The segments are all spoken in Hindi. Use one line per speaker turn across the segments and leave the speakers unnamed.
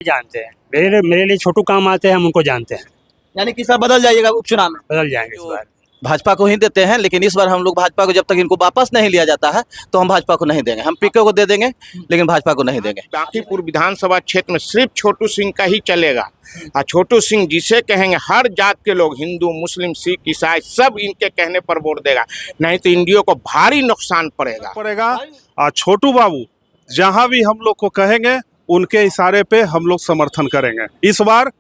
जानते हैं। मेरे लिए छोटू काम आते हैं, हम उनको जानते हैं।
यानी कि सर बदल जाइएगा उपचुनाव में।
बदल जाएंगे इस बार।
भाजपा को ही देते हैं, लेकिन इस बार हम लोग भाजपा को जब तक इनको वापस नहीं लिया जाता है तो हम भाजपा को नहीं देंगे। हम पीके को दे देंगे लेकिन भाजपा को नहीं देंगे।
बांकीपुर विधानसभा क्षेत्र में सिर्फ छोटू सिंह का ही चलेगा। और छोटू सिंह जिसे कहेंगे हर जात के लोग, हिंदू, मुस्लिम, सिख, ईसाई, सब इनके कहने पर वोट देगा, नहीं तो इंडिया को भारी नुकसान पड़ेगा।
और छोटू बाबू जहां भी हम लोग को कहेंगे उनके इशारे पे हम लोग समर्थन करेंगे। इस बार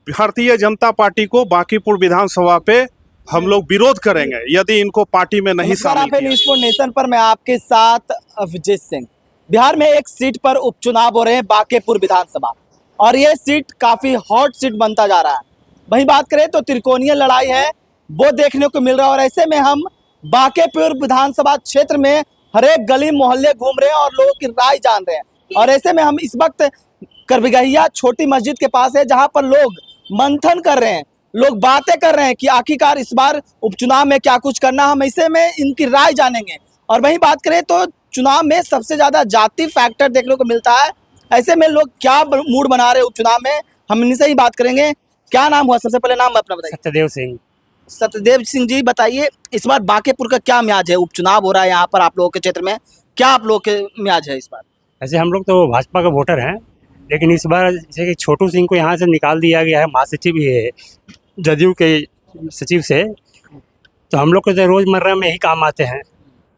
भारतीय जनता पार्टी को बांकीपुर विधानसभा पे हम लोग विरोध करेंगे यदि इनको पार्टी में नहीं शामिल किया।
न्यूज़ फॉर नेशन पर मैं आपके साथ विजय सिंह। बिहार में एक सीट पर उपचुनाव हो रहे हैं, बांकीपुर विधानसभा, और ये सीट काफी हॉट सीट बनता जा रहा है। वहीं बात करें तो त्रिकोणीय लड़ाई है, वो देखने को मिल रहा है। और ऐसे में हम बांकीपुर विधानसभा क्षेत्र में हर एक गली मोहल्ले घूम रहे हैं और लोगों की राय जान रहे हैं। और ऐसे में हम इस वक्त करबिगहिया छोटी मस्जिद के पास है, जहां पर लोग मंथन कर रहे हैं, लोग बातें कर रहे हैं कि आखिरकार इस बार उपचुनाव में क्या कुछ करना। हम ऐसे में इनकी राय जानेंगे। और वहीं बात करें तो चुनाव में सबसे ज्यादा जाति फैक्टर देखने को मिलता है। ऐसे में लोग क्या मूड बना रहे हैं उपचुनाव में, हम इनसे ही बात करेंगे। क्या नाम हुआ? सबसे पहले नाम अपना बताइए।
सत्यदेव सिंह।
सत्यदेव सिंह जी, बताइए इस बार बांकीपुर का क्या मियाज है? उपचुनाव हो रहा है यहाँ पर आप लोगों के क्षेत्र में, क्या आप लोगों के मियाज है इस बार?
ऐसे हम लोग तो भाजपा का वोटर हैं, लेकिन इस बार जैसे कि छोटू सिंह को यहाँ से निकाल दिया गया है, महासचिव भी है जदयू के सचिव से, तो हम लोग को तो रोज़मर्रा में ही काम आते हैं।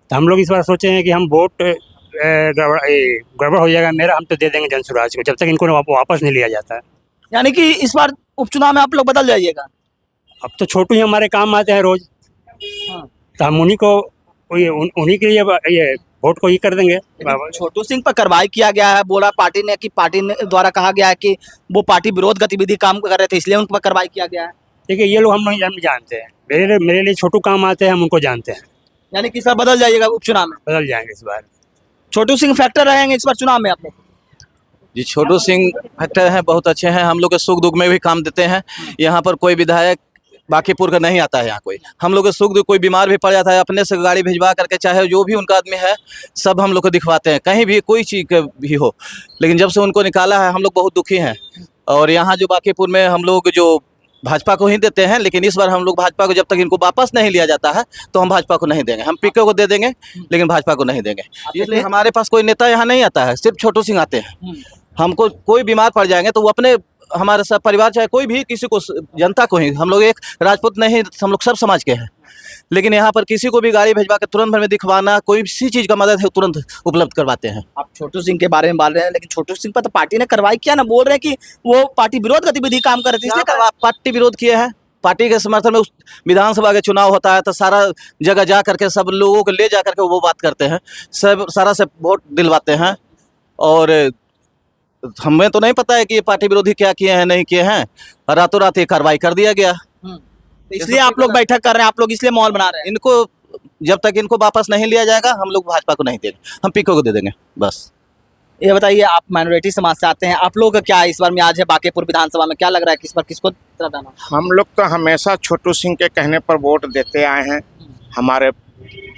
तो हम लोग इस बार सोचे हैं कि हम वोट गड़बड़ हो जाएगा मेरा, हम तो दे देंगे जनसुराज को, जब तक इनको वापस नहीं लिया जाता है।
यानी कि इस बार उपचुनाव में आप लोग बदल जाइएगा।
अब तो छोटू ही हमारे काम आते हैं रोज, तो हम उन्हीं को उन्हीं के लिए ये वोट को ही कर देंगे।
छोटू सिंह पर कार्रवाई किया गया है, बोला पार्टी ने कि पार्टी ने द्वारा कहा गया है कि वो पार्टी विरोध गतिविधि काम कर रहे थे, इसलिए उन पर कार्रवाई किया गया है।
देखिए ये लोग हम नहीं जानते हैं। मेरे लिए छोटू काम आते हैं, हम उनको जानते हैं।
यानी कि सर बदल जाइएगा उपचुनाव में।
बदल जाएंगे इस बार।
छोटू सिंह फैक्टर रहेंगे इस बार चुनाव में आप लोग?
जी, छोटू सिंह फैक्टर हैं, बहुत अच्छे हैं, हम लोग के सुख दुख में भी काम देते हैं। यहाँ पर कोई विधायक बांकीपुर का नहीं आता है यहाँ कोई। हम लोग के सुख दुख, कोई बीमार भी पड़ जाता है, अपने से गाड़ी भिजवा करके, चाहे जो भी उनका आदमी है, सब हम लोग को दिखवाते हैं, कहीं भी कोई चीज़ का भी हो। लेकिन जब से उनको निकाला है हम लोग बहुत दुखी हैं। और यहाँ जो बांकीपुर में हम लोग जो भाजपा को ही देते हैं, लेकिन इस बार हम लोग भाजपा को जब तक इनको वापस नहीं लिया जाता है तो हम भाजपा को नहीं देंगे। हम पीके को दे देंगे लेकिन भाजपा को नहीं देंगे। इसलिए हमारे पास कोई नेता यहाँ नहीं आता है, सिर्फ छोटू सिंह आते हैं। हमको कोई बीमार पड़ जाएंगे तो वो अपने, हमारे सब परिवार, चाहे कोई भी, किसी को, जनता को ही, हम लोग एक राजपूत नहीं, हम लोग सब समाज के हैं, लेकिन यहाँ पर किसी को भी गाड़ी भेजवा के तुरंत भर में दिखवाना, कोई सी चीज़ का मदद है तुरंत उपलब्ध करवाते हैं।
आप छोटू सिंह के बारे में बोल रहे हैं, लेकिन छोटू सिंह पर तो पार्टी ने कार्रवाई किया ना, बोल रहे हैं कि वो पार्टी विरोध गतिविधि काम कर रहे थे, इसलिए
पार्टी विरोध किए हैं। पार्टी के समर्थन में विधानसभा के चुनाव होता है तो सारा जगह जा करके सब लोगों को ले जा करके वो बात करते हैं, सब सारा से वोट दिलवाते हैं। और हमें तो नहीं पता है कि ये पार्टी विरोधी क्या किए हैं नहीं किए हैं, रातों रात ये कार्रवाई कर दिया गया।
इसलिए आप लोग बैठक कर रहे हैं, आप लोग इसलिए माहौल बना रहे हैं।
इनको जब तक इनको वापस नहीं लिया जाएगा हम लोग भाजपा को नहीं देंगे, हम पीको को दे देंगे बस।
ये बताइए, आप माइनॉरिटी समाज से आते हैं, आप लोग का क्या इस बार में आज है बांकीपुर विधानसभा में, क्या लग रहा है किस पर किसको तरफ जाना?
हम लोग तो हमेशा छोटू सिंह के कहने पर वोट देते आए हैं। हमारे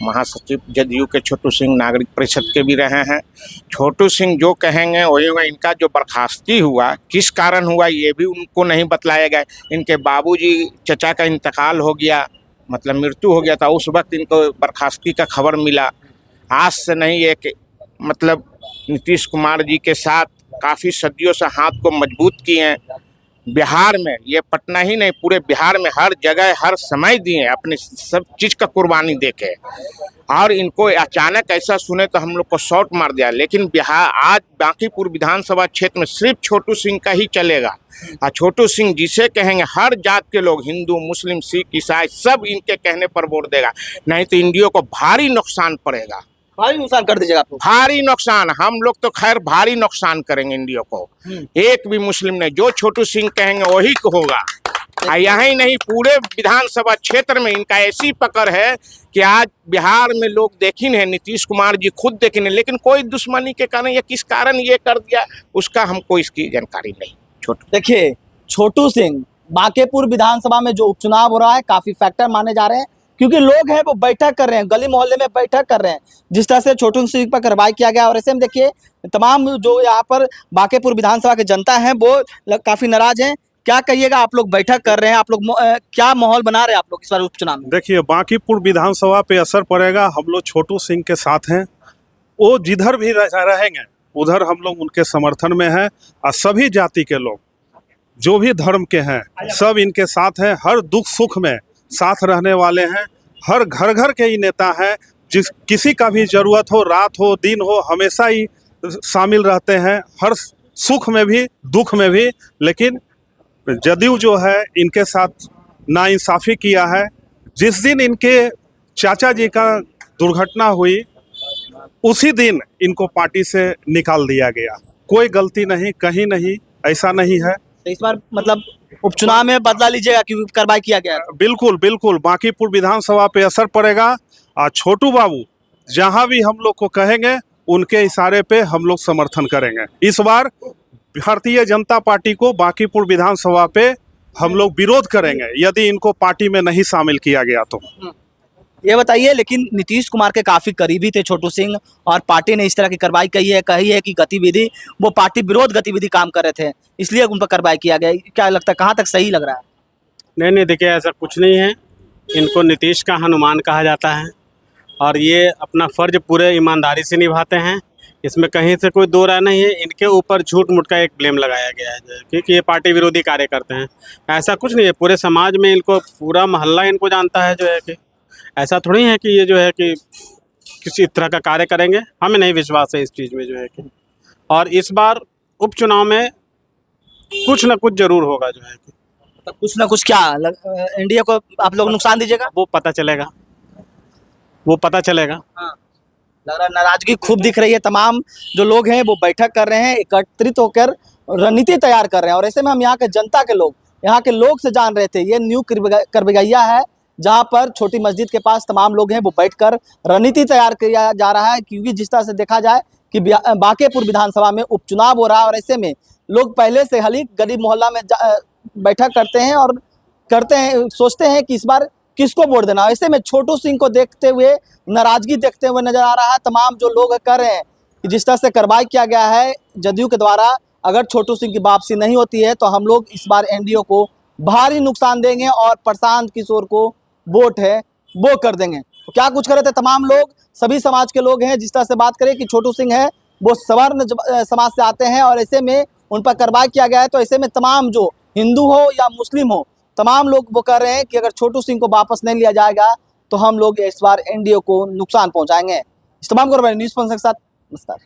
महासचिव जदयू के छोटू सिंह नागरिक परिषद के भी रहे हैं। छोटू सिंह जो कहेंगे वही होगा। इनका जो बर्खास्ती हुआ, किस कारण हुआ ये भी उनको नहीं बतलाया गया। इनके बाबूजी चचा का इंतकाल हो गया, मतलब मृत्यु हो गया था, उस वक्त इनको बर्खास्ती का खबर मिला। आज से नहीं, एक मतलब नीतीश कुमार जी के साथ काफ़ी सदियों से हाथ को मजबूत किए हैं। बिहार में, ये पटना ही नहीं, पूरे बिहार में हर जगह हर समय दिए, अपने सब चीज़ का कुर्बानी देके। और इनको अचानक ऐसा सुने तो हम लोग को शॉट मार दिया। लेकिन बिहार आज बांकीपुर विधानसभा क्षेत्र में सिर्फ छोटू सिंह का ही चलेगा। और छोटू सिंह जिसे कहेंगे हर जात के लोग, हिंदू, मुस्लिम, सिख, ईसाई, सब इनके कहने पर वोट देगा, नहीं तो इंडिया को भारी नुकसान पड़ेगा।
भारी नुकसान कर दीजिएगा आप लोग।
भारी नुकसान, हम लोग तो खैर भारी नुकसान करेंगे इंडिया को। एक भी मुस्लिम नहीं, जो छोटू सिंह कहेंगे वही होगा। यही नहीं, पूरे विधानसभा क्षेत्र में इनका ऐसी पकड़ है कि आज बिहार में लोग देखें हैं, नीतीश कुमार जी खुद देखें, लेकिन कोई दुश्मनी के कारण या किस कारण ये कर दिया उसका हमको इसकी जानकारी नहीं। छोटू,
देखिए छोटू सिंह बांकीपुर विधानसभा में जो उपचुनाव हो रहा है काफी फैक्टर माने जा रहे हैं, क्योंकि लोग हैं वो बैठक कर रहे हैं, गली मोहल्ले में बैठक कर रहे हैं। जिस तरह से छोटू सिंह पर कार्रवाई किया गया और ऐसे में देखिए तमाम जो यहाँ पर बांकेपुर विधानसभा की जनता है वो काफी नाराज हैं। क्या कहिएगा, आप लोग बैठक कर रहे हैं, आप लोग क्या माहौल बना रहे हैं आप लोग इस बार उपचुनाव में?
देखिए, बांकीपुर विधानसभा पे असर पड़ेगा। हम लोग छोटू सिंह के साथ हैं। वो जिधर भी रहेंगे उधर हम लोग उनके समर्थन में हैं। और सभी जाति के लोग जो भी धर्म के हैं सब इनके साथ हैं। हर दुख सुख में साथ रहने वाले हैं। हर घर घर के ही नेता हैं। जिस किसी का भी जरूरत हो, रात हो दिन हो, हमेशा ही शामिल रहते हैं, हर सुख में भी दुख में भी। लेकिन जदयू जो है इनके साथ नाइंसाफ़ी किया है। जिस दिन इनके चाचा जी का दुर्घटना हुई उसी दिन इनको पार्टी से निकाल दिया गया। कोई गलती नहीं, कहीं नहीं, ऐसा नहीं है।
तो इस बार मतलब उपचुनाव में बदला लीजिएगा क्योंकि कार्रवाई किया गया है।
बिल्कुल बिल्कुल, बांकीपुर विधानसभा पे असर पड़ेगा। और छोटू बाबू जहां भी हम लोग को कहेंगे उनके इशारे पे हम लोग समर्थन करेंगे। इस बार भारतीय जनता पार्टी को बांकीपुर विधानसभा पे हम लोग विरोध करेंगे यदि इनको पार्टी में नहीं शामिल किया गया तो।
ये बताइए, लेकिन नीतीश कुमार के काफी करीबी थे छोटू सिंह और पार्टी ने इस तरह की कार्रवाई कही है कि गतिविधि वो पार्टी विरोध गतिविधि काम कर रहे थे, इसलिए उन पर कार्रवाई किया गया। क्या लगता है, कहाँ तक सही लग रहा है?
नहीं नहीं, देखिए ऐसा कुछ नहीं है। इनको नीतीश का हनुमान कहा जाता है और ये अपना फर्ज पूरे ईमानदारी से निभाते हैं। इसमें कहीं से कोई दो राय नहीं है। इनके ऊपर झूठ मूठ का एक ब्लेम लगाया गया है क्योंकि ये पार्टी विरोधी कार्य करते हैं। ऐसा कुछ नहीं है। पूरे समाज में इनको, पूरा मोहल्ला इनको जानता है जो है कि ऐसा थोड़ी है कि ये जो है कि किसी तरह का कार्य करेंगे। हमें नहीं विश्वास है इस चीज़ में जो है कि। और इस बार उपचुनाव में कुछ ना कुछ जरूर होगा जो है कि।
तो कुछ ना कुछ क्या एनडीए को आप लोग नुकसान दीजिएगा?
वो पता चलेगा, वो पता चलेगा।
हाँ, लग रहा है नाराजगी खूब दिख रही है। तमाम जो लोग हैं वो बैठक कर रहे हैं, एकत्रित होकर रणनीति तैयार कर रहे हैं। और ऐसे में हम यहाँ के जनता के लोग, यहाँ के लोग से जान रहे थे, ये न्यू करबगैया है जहाँ पर छोटी मस्जिद के पास तमाम लोग हैं वो बैठकर रणनीति तैयार किया जा रहा है। क्योंकि जिस तरह से देखा जाए कि बांकेपुर विधानसभा में उपचुनाव हो रहा है और ऐसे में लोग पहले से ही गली मोहल्ला में बैठक करते हैं और सोचते हैं कि इस बार किसको वोट देना। ऐसे में छोटू सिंह को देखते हुए, नाराजगी देखते हुए नजर आ रहा है। तमाम जो लोग कर रहे हैं कि जिस तरह से कार्रवाई किया गया है जदयू के द्वारा, अगर छोटू सिंह की वापसी नहीं होती है तो हम लोग इस बार एनडीए को भारी नुकसान देंगे और प्रशांत किशोर को वोट है वो कर देंगे। तो क्या कुछ करे थे तमाम लोग, सभी समाज के लोग हैं। जिस तरह से बात करें कि छोटू सिंह है वो सवर्ण समाज से आते हैं और ऐसे में उन पर कार्रवाई किया गया है। तो ऐसे में तमाम जो हिंदू हो या मुस्लिम हो, तमाम लोग वो कह रहे हैं कि अगर छोटू सिंह को वापस नहीं लिया जाएगा तो हम लोग इस बार एनडीए को नुकसान पहुंचाएंगे। इस तमाम को न्यूज़ 5 के साथ नमस्कार।